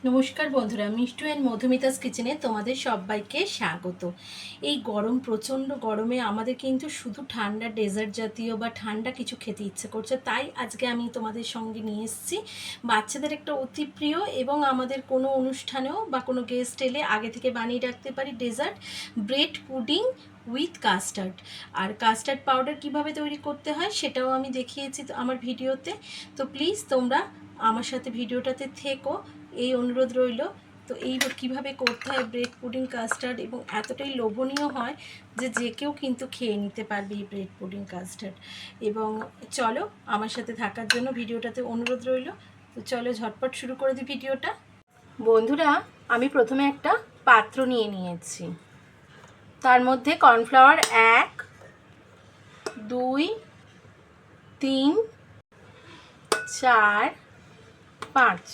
নমস্কার বন্ধুরা, মিষ্টু অ্যান্ড মধুমিতাস কিচেনে তোমাদের সবাইকে স্বাগত। এই গরম, প্রচণ্ড গরমে আমাদের কিন্তু শুধু ঠান্ডা ডেজার্ট জাতীয় বা ঠান্ডা কিছু খেতে ইচ্ছে করছে। তাই আজকে আমি তোমাদের সঙ্গে নিয়ে এসেছি বাচ্চাদের একটা অতি প্রিয় এবং আমাদের কোনো অনুষ্ঠানেও বা কোনো গেস্ট এলে আগে থেকে বানিয়ে রাখতে পারি dessert, bread pudding with custard. আর কাস্টার্ড পাউডার কিভাবে তৈরি করতে হয় সেটাও আমি দেখিয়েছি আমার ভিডিওতে। তো প্লিজ তোমরা আমার সাথে ভিডিওটাতে থেকো, এই অনুরোধ রইল। তো এই কীভাবে করতে হয় ব্রেড পুডিং কাস্টার্ড, এবং এতটাই লোভনীয় হয় যে যে কেউ কিন্তু খেয়ে নিতে পারবে এই ব্রেড পুডিং কাস্টার্ড। এবং চলো, আমার সাথে থাকার জন্য ভিডিওটাতে অনুরোধ রইল। তো চলো ঝটপট শুরু করে দিই ভিডিওটা। বন্ধুরা, আমি প্রথমে একটা পাত্র নিয়ে নিয়েছি, তার মধ্যে কর্নফ্লাওয়ার 1 2 3 4 5,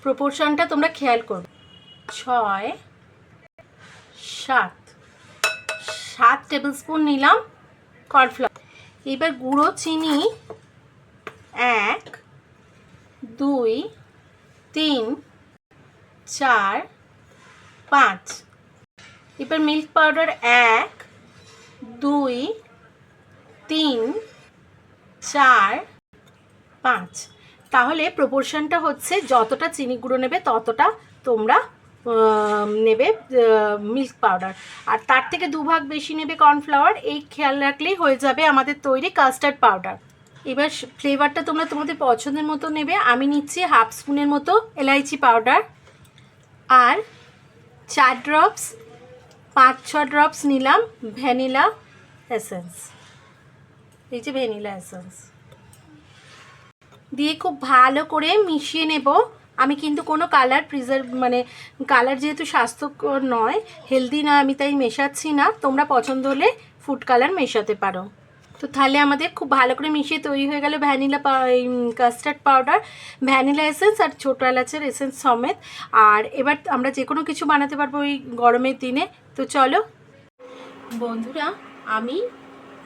প্রপোর্শনটা তোমরা খেয়াল করবে, 6 7 টেবিল স্পুন নিলাম কর্নফ্লাওয়ার। এবার গুঁড়ো চিনি 1 2 3 4 5। এবার মিল্ক পাউডার 1 2 3 4 5। তাহলে প্রপোর্শনটা হচ্ছে যতটা চিনি গুঁড়ো নেবে ততটা তোমরা নেবে মিল্ক পাউডার, আর তার থেকে 2 ভাগ বেশি নেবে কর্নফ্লাওয়ার। এই খেয়াল রাখলেই হয়ে যাবে আমাদের তৈরি কাস্টার্ড পাউডার। এবার ফ্লেভারটা তোমরা তোমাদের পছন্দের মতো নেবে। আমি নিচ্ছি হাফ স্পুনের মতো এলাইচি পাউডার, আর 4 ড্রপস 5-6 ড্রপস নিলাম ভ্যানিলা এসেন্স। এই যে ভ্যানিলা এসেন্স দিয়ে খুব ভালো করে মিশিয়ে নেব। আমি কিন্তু কোনো কালার কালার যেহেতু স্বাস্থ্যকর নয়, হেলদি নয়, আমি তাই মেশাচ্ছি না। তোমরা পছন্দ হলে ফুড কালার মেশাতে পারো। তো তাহলে আমাদের খুব ভালো করে মিশিয়ে তৈরি হয়ে গেল vanilla custard powder, vanilla essence আর ছোটো এলাচের এসেন্স সমেত। আর এবার আমরা যে কোনো কিছু বানাতে পারবো ওই গরমের দিনে। তো চলো বন্ধুরা, আমি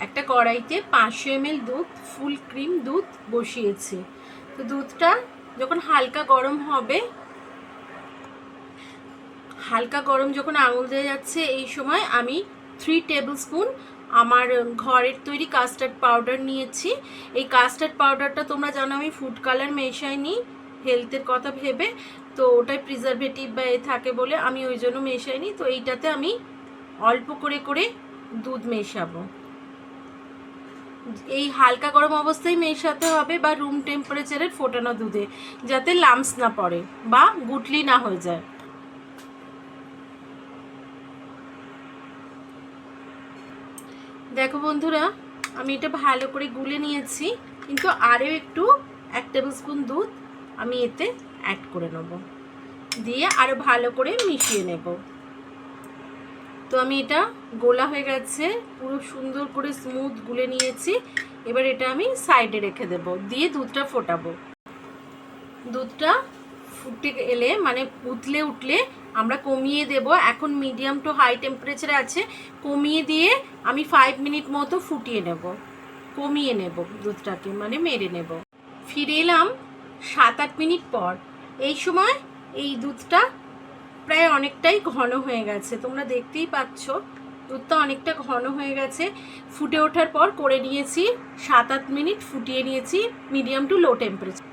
একটা কড়াইতে 500 ml দুধ, ফুল ক্রিম দুধ বসিয়েছি। তো দুধটা যখন হালকা গরম হবে, হালকা গরম যখন আঙুল দিয়ে যাচ্ছে, এই সময় আমি 3 টেবিল স্পুন আমার ঘরের তৈরি কাস্টার্ড পাউডার নিয়েছি। এই কাস্টার্ড পাউডারটা তোমরা জানো আমি ফুড কালার মেশাইনি হেলথের কথা ভেবে, তো ওটাই প্রিজারভেটিভ বা এ থাকে বলে আমি ওই জন্য মেশাইনি। তো এইটাতে আমি অল্প করে করে দুধ মেশাবো। এই হালকা গরম অবস্থায় মেশাতে হবে বা রুম টেম্পারেচারের ফোটানো দুধে, যাতে লাম্পস না পড়ে বা গুটলি না হয়ে যায়। দেখো বন্ধুরা, আমি এটা ভালো করে গুলে নিয়েছি, কিন্তু আরও একটু 1 টেবিল স্পুন দুধ আমি এতে অ্যাড করে নেব, দিয়ে আরও ভালো করে মিশিয়ে নেব। তো আমি এটা গোলা হয়ে গেছে, পুরো সুন্দর করে স্মুথ গুলে নিয়েছি। এবার এটা আমি সাইডে রেখে দেব, দিয়ে দুধটা ফোটাবো। দুধটা ফুটে এলে মানে উঠলে আমরা কমিয়ে দেব। এখন মিডিয়াম টু হাই টেম্পারেচারে আছে, কমিয়ে দিয়ে আমি 5 মিনিট মতো ফুটিয়ে নেব, কমিয়ে নেব দুধটাকে, মানে মেরে নেব। ফিরে এলাম 7-8 মিনিট পর। এই সময় এই দুধটা প্রায় অনেকটাই ঘন হয়ে গেছে, তোমরা দেখতেই পাচ্ছ দুধটা অনেকটা ঘন হয়ে গেছে। ফুটে ওঠার পর করে নিয়েছি 7-8 মিনিট ফুটিয়ে নিয়েছি মিডিয়াম টু লো টেম্পারেচার।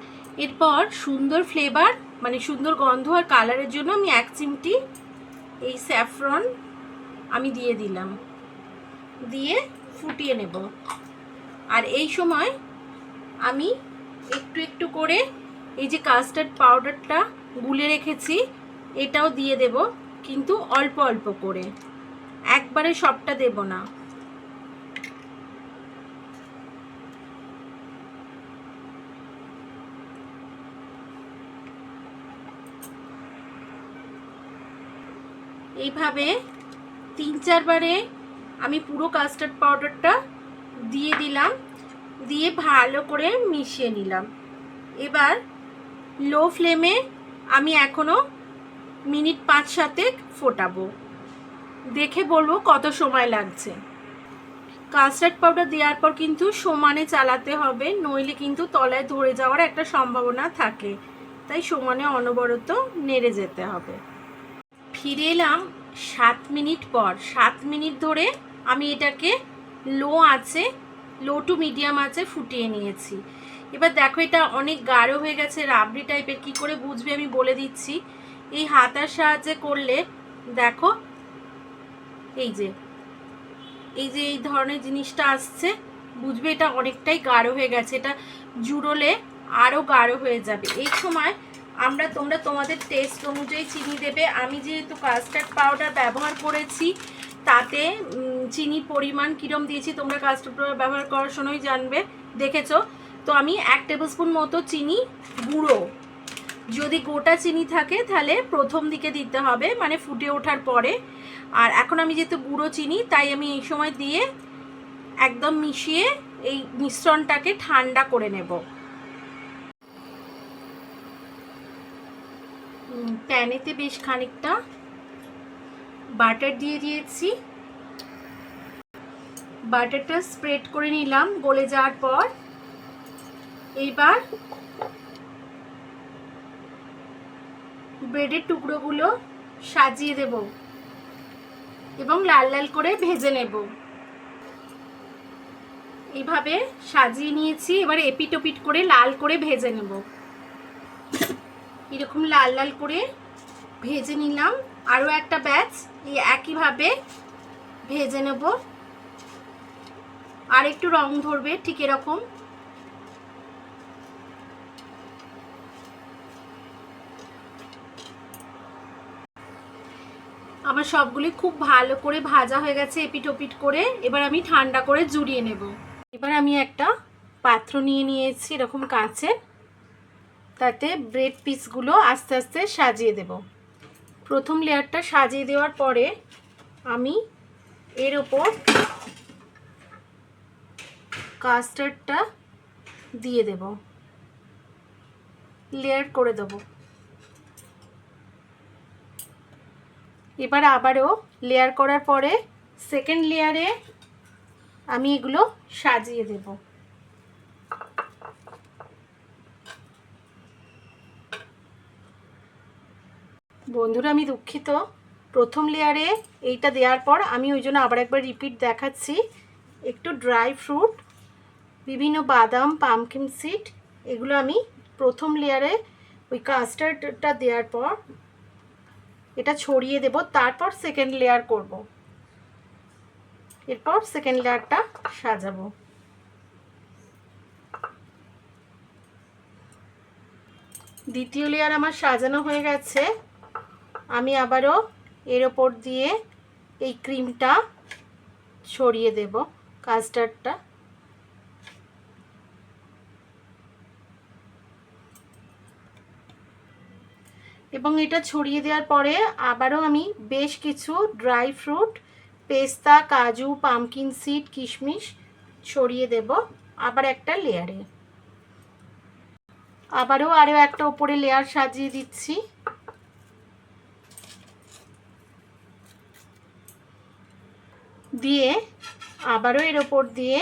এরপর সুন্দর ফ্লেভার মানে সুন্দর গন্ধ আর কালারের জন্য আমি 1 চিমটি এই স্যাফরন আমি দিয়ে দিলাম, দিয়ে ফুটিয়ে নেব। আর এই সময় আমি একটু একটু করে এই যে কাস্টার্ড পাউডারটা গুলে রেখেছি এটাও দিয়ে দেব, কিন্তু অল্প অল্প করে, একবারে সবটা দেব না। এইভাবে 3-4 বারে আমি পুরো কাস্টার্ড পাউডারটা দিয়ে দিলাম, দিয়ে ভালো করে মিশিয়ে নিলাম। এবার লো ফ্লেমে আমি এখনও মিনিট 5-7 ফোটাবো, দেখে বলবো কত সময় লাগছে। কাস্টার্ড পাউডার দেওয়ার পর কিন্তু সমানে চালাতে হবে, নইলে কিন্তু তলায় ধরে যাওয়ার একটা সম্ভাবনা থাকে। তাই সমানে অনবরত নেড়ে যেতে হবে। ফিরে এলাম 7 মিনিট পর। 7 মিনিট ধরে আমি এটাকে লো টু মিডিয়াম আছে ফুটিয়ে নিয়েছি। এবার দেখো এটা অনেক গাঢ় হয়ে গেছে, রাবড়ি টাইপের। কি করে বুঝবে আমি বলে দিচ্ছি। এই হাতার সাহায্যে করলে দেখো এই যে এই ধরনের জিনিসটা আসছে, বুঝবে এটা অনেকটাই গাঢ় হয়ে গেছে। এটা জুড়োলে আরও গাঢ় হয়ে যাবে। এই সময় তোমরা তোমাদের টেস্ট অনুযায়ী চিনি দেবে। আমি যেহেতু কাস্টার্ড পাউডার ব্যবহার করেছি, তাতে চিনির পরিমাণ কীরকম দিয়েছি তোমরা কাস্টার্ড পাউডার ব্যবহার করার সময় জানবে, দেখেছো তো। আমি 1 টেবিল স্পুন মতো চিনি গুঁড়ো, যদি গোটা চিনি থাকে তাহলে প্রথম দিকে দিতে হবে, মানে ফুটে ওঠার পরে। আর এখন আমি যেহেতু গুঁড়ো চিনি, তাই আমি এই সময় দিয়ে একদম মিশিয়ে এই মিশ্রণটাকে ঠান্ডা করে নেব। প্যানেতে বেশ খানিকটা বাটার দিয়ে দিয়েছি। বাটারটা স্প্রেড করে নিলাম গলে যাওয়ার পর। এইবার ব্রেডের টুকরোগুলো সাজিয়ে দেব এবং লাল লাল করে ভেজে নেব। এইভাবে সাজিয়ে নিয়েছি। এবার এপিট ওপিট করে লাল করে ভেজে নেব। এরকম লাল লাল করে ভেজে নিলাম। আরও একটা ব্যাচ এই একইভাবে ভেজে নেব। আর একটু রং ধরবে ঠিক এরকম। আমার সবগুলি খুব ভালো করে ভাজা হয়ে গেছে এপিট ওপিট করে। এবার আমি ঠান্ডা করে জুড়িয়ে নেব। এবার আমি একটা পাত্র নিয়ে নিয়েছি এরকম কাঁচের, তাতে ব্রেড পিসগুলো আস্তে আস্তে সাজিয়ে দেব। প্রথম লেয়ারটা সাজিয়ে দেওয়ার পরে আমি এর ওপর কাস্টার্ডটা দিয়ে দেব, লেয়ার করে দেব। এবার আবারও লেয়ার করার পরে সেকেন্ড লেয়ারে আমি এগুলো সাজিয়ে দেব। বন্ধুরা আমি দুঃখিত, প্রথম লেয়ারে এইটা দেওয়ার পর আমি ওই জন্য আবার একবার রিপিট দেখাচ্ছি। একটু ড্রাই ফ্রুট, বিভিন্ন বাদাম, পামকিন সিড, এগুলো আমি প্রথম লেয়ারে ওই কাস্টার্ডটা দেওয়ার পর এটা ছড়িয়ে দেব। তারপর সেকেন্ড লেয়ার করব, এরপর সেকেন্ড লেয়ারটা সাজাবো। দ্বিতীয় লেয়ার আমার সাজানো হয়ে গেছে। আমি আবারও এর ওপর দিয়ে এই ক্রিমটা ছড়িয়ে দেব, কাস্টার্ডটা। এবং এটা ছড়িয়ে দেওয়ার পরে আবারও আমি বেশ কিছু ড্রাই ফ্রুট, পেস্তা, কাজু, পামকিন সিড, কিশমিশ ছড়িয়ে দেব আবার একটা লেয়ারে। আরও একটা উপরে লেয়ার সাজিয়ে দিচ্ছি। দিয়ে আবারও এর ওপর দিয়ে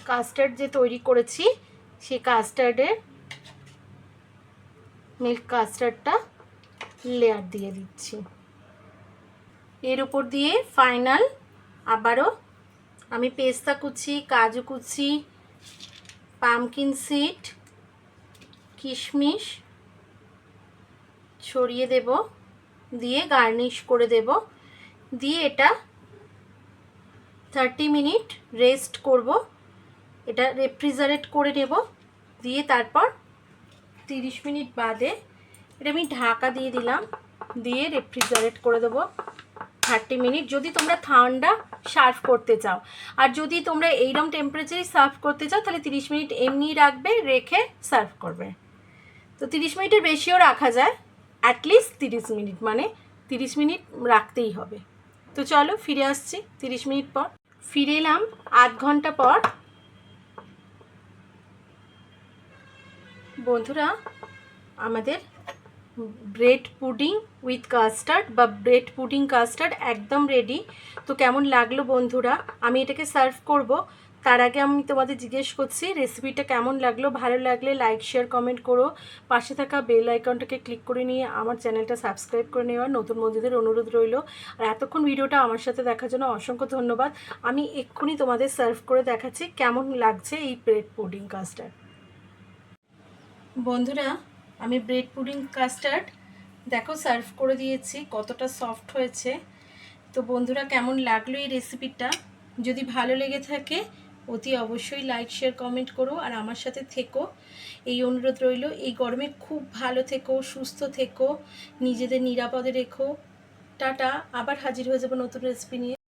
কাস্টার্ড যে তৈরি করেছি সেই মিল্ক কাস্টার্ডটা লেয়ার দিয়ে দিচ্ছি। এর উপর দিয়ে ফাইনাল আবারও আমি পেস্তা কুচি, কাজু কুচি, পামকিন সিড, কিশমিশ ছড়িয়ে দেব, দিয়ে গার্নিশ করে দেব। দিয়ে এটা 30 মিনিট রেস্ট করব। এটা রেফ্রিজারেট করে নেব। দিয়ে তারপর 30 মিনিট বাদে এটা আমি ঢাকা দিয়ে দিলাম, দিয়ে রেফ্রিজারেট করে দেবো 30 মিনিট। যদি তোমরা ঠান্ডা সার্ভ করতে চাও, আর যদি তোমরা এইরকম টেম্পারেচারে সার্ভ করতে চাও তাহলে 30 মিনিট এমনি রাখবে, রেখে সার্ভ করবে। তো 30 মিনিটের বেশিও রাখা যায়, অ্যাটলিস্ট 30 মিনিট, মানে 30 মিনিট রাখতেই হবে। তো চলো ফিরে আসছি 30 মিনিট পর। ফিরে এলাম আধ ঘন্টা পর। বন্ধুরা আমাদের ব্রেড পুডিং উইথ কাস্টার্ড বা ব্রেড পুডিং কাস্টার্ড একদম রেডি। তো কেমন লাগলো বন্ধুরা? আমি এটাকে সার্ভ করব, তার আগে আমি তোমাদের জিজ্ঞেস করছি রেসিপিটা কেমন লাগলো। ভালো লাগলে লাইক শেয়ার কমেন্ট করো, পাশে থাকা বেল আইকনটাকে ক্লিক করে নিয়ে আমার চ্যানেলটা সাবস্ক্রাইব করে নেওয়ার নতুন বন্ধুদের অনুরোধ রইল। আর এতক্ষণ ভিডিওটা আমার সাথে দেখার জন্য অসংখ্য ধন্যবাদ। আমি এক্ষুনি তোমাদের সার্ভ করে দেখাচ্ছি কেমন লাগছে এই ব্রেড পুডিং কাস্টার্ড। বন্ধুরা, আমি ব্রেড পুডিং কাস্টার্ড দেখো সার্ভ করে দিয়েছি, কতটা সফট হয়েছে। তো বন্ধুরা, কেমন লাগলো এই রেসিপিটা? যদি ভালো লেগে থাকে অতি অবশ্যই লাইক শেয়ার কমেন্ট করো আর আমার সাথে থেকো, এই অনুরোধ রইল। এই গরমে খুব ভালো থেকো, সুস্থ থেকো, নিজেদের নিরাপদে রেখো। টাটা, আবার হাজির হয়ে যাবো নতুন রেসিপি নিয়ে।